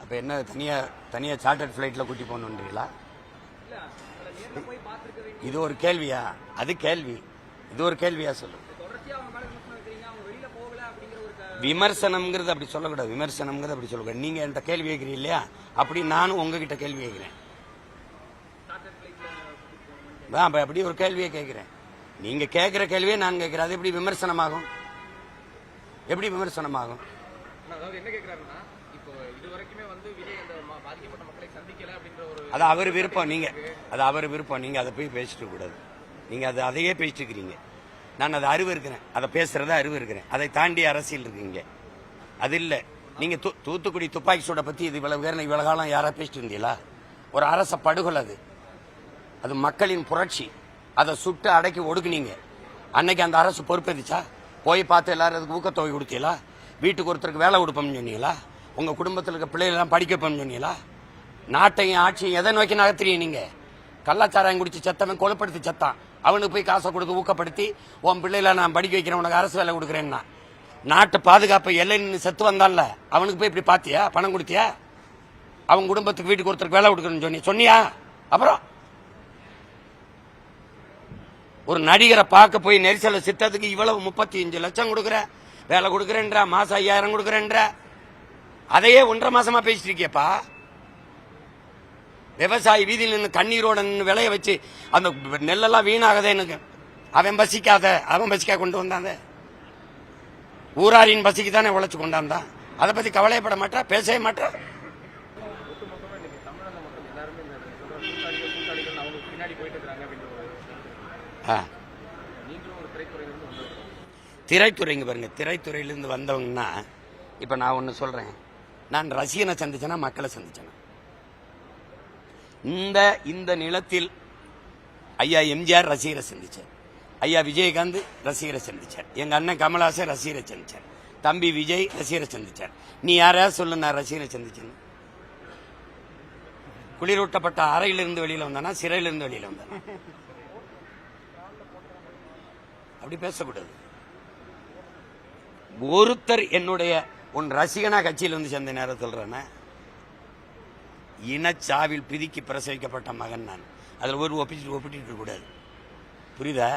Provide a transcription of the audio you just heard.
அப்ப என்ன தனியா சார்ட்டர்ட் ஃபிளைட்ல கூட்டி போகணுன்றீங்களா? இது ஒரு கேள்வியா? அது கேள்வி. இது ஒரு கேள்வியா சொல்லு. விமர்சனம்ங்கிறது அப்படி சொல்லக்கூடாது. விமர்சனம்ங்கிறது அப்படி சொல்லக்கூடாது. நீங்க என்கிட்ட கேள்வி கேட்கிறீங்க இல்லையா? அப்படி நானும் உங்ககிட்ட கேள்வி கேட்கிறேன். அப்படி ஒரு கேள்வியை கேட்கிறேன். நீங்க கேட்கிற கேள்வியே நான் கேட்கிறேன். அது எப்படி விமர்சனமாகும்? எப்படி விமர்சனமாகும்? அது அவர் விருப்பம். நீங்க அது அவர் விருப்பம். நீங்க அதை போய் பேசிட்டு கூடாது. நீங்க அதையே பேசிட்டு இருக்கிறீங்க. நான் அதை அறிவு இருக்கிறேன். அதை பேசுறத அறிவு இருக்கிறேன். அதை தாண்டி அரசியல் இருக்குங்க. அது இல்ல. நீங்க தூத்துக்குடி துப்பாக்கி சூட பத்தி இது இவ்வளவு காலம் யாரா பேசிட்டு இருந்தீங்களா? ஒரு அரச படுகொலை அது. அது மக்களின் புரட்சி. அதை சுட்டு அடக்கி ஒடுக்குனீங்க. அன்னைக்கு அந்த அரசு பொறுப்பேற்றுச்சா? போய் பார்த்து எல்லாரும் அதுக்கு ஊக்கத்தொகை கொடுத்தீங்களா? வீட்டுக்கு ஒருத்தருக்கு வேலை கொடுப்போம்னு சொன்னீங்களா? உங்க குடும்பத்தில் இருக்க பிள்ளைகள் எல்லாம் படிக்க வைப்போம்னு சொன்னீங்களா? நாட்டையும் ஆட்சியும் எதை நோக்கி நகர்த்துறீங்க? நீங்க கள்ளச்சாராயம் குடிச்சு செத்தவன் கொலைப்படுத்தி செத்தான். அவனுக்கு போய் காசை கொடுத்து ஊக்கப்படுத்தி உன் பிள்ளைல நான் படிக்க வைக்கிறேன், உனக்கு அரசு வேலை கொடுக்குறேன்னா நாட்டு பாதுகாப்பு எல்லை நின்று செத்து வந்தான்ல, அவனுக்கு போய் இப்படி பாத்தியா? பணம் கொடுத்தியா? அவன் குடும்பத்துக்கு வீட்டுக்கு ஒருத்தருக்கு வேலை கொடுக்கணும்னு சொன்னியா? அப்புறம் ஒரு நடிகரை பார்க்க போய் நெரிசல சித்தத்துக்கு இவ்வளவு 35 லட்சம் கொடுக்குற, வேலை கொடுக்குறேன்ற, மாசம் 5000 கொடுக்குறேன்ற, அதையே 1.5 மாசமா பேசிட்டு இருக்கியப்பா. விவசாயி வீதியில் நின்று கண்ணீரோட நின்று விளைய வச்சு அந்த நெல்லெல்லாம் வீணாகதே. எனக்கு அவன் பசிக்காக கொண்டு வந்தாங்க. ஊராரின் பசிக்கு தானே உழைச்சு கொண்டாந்தான். அதை பத்தி கவலைப்பட மாட்டா, பேசவே மாட்டா. திரைத்துறைங்க பாருங்க. திரைத்துறையிலிருந்து வந்தவங்கன்னா இப்ப நான் ஒன்னு சொல்றேன். நான் ரசிகனை சந்திச்சேனா மக்களை சந்திச்சேனா? இந்த நிலத்தில் ஐயா எம்ஜிஆர் ரசிகரை சந்திச்சார். ஐயா விஜயகாந்த் ரசிகரை சந்திச்சார். எங்க அண்ணன் கமலஹாசன் ரசிகரை சந்திச்சார். தம்பி விஜய் ரசிகரை சந்திச்சார். நீ யாரையாவது சொல்லு நான் ரசிகரை சந்திச்சேன்? குளிரூட்டப்பட்ட அறையிலிருந்து வெளியில வந்தானா, சிறையிலிருந்து வெளியில வந்தானா? அப்படி பேசக்கூடாது. ஒருத்தர் என்னுடைய உன் ரசிகனா கட்சியில் வந்து சேர்ந்த நேரம் சொல்றேன்னா, இனச்சாவில் பிதிக்கி பிரசவிக்கப்பட்ட மகன் நான். அதில் ஒரு ஒப்பிட்டு கூடாது. புரியுதா?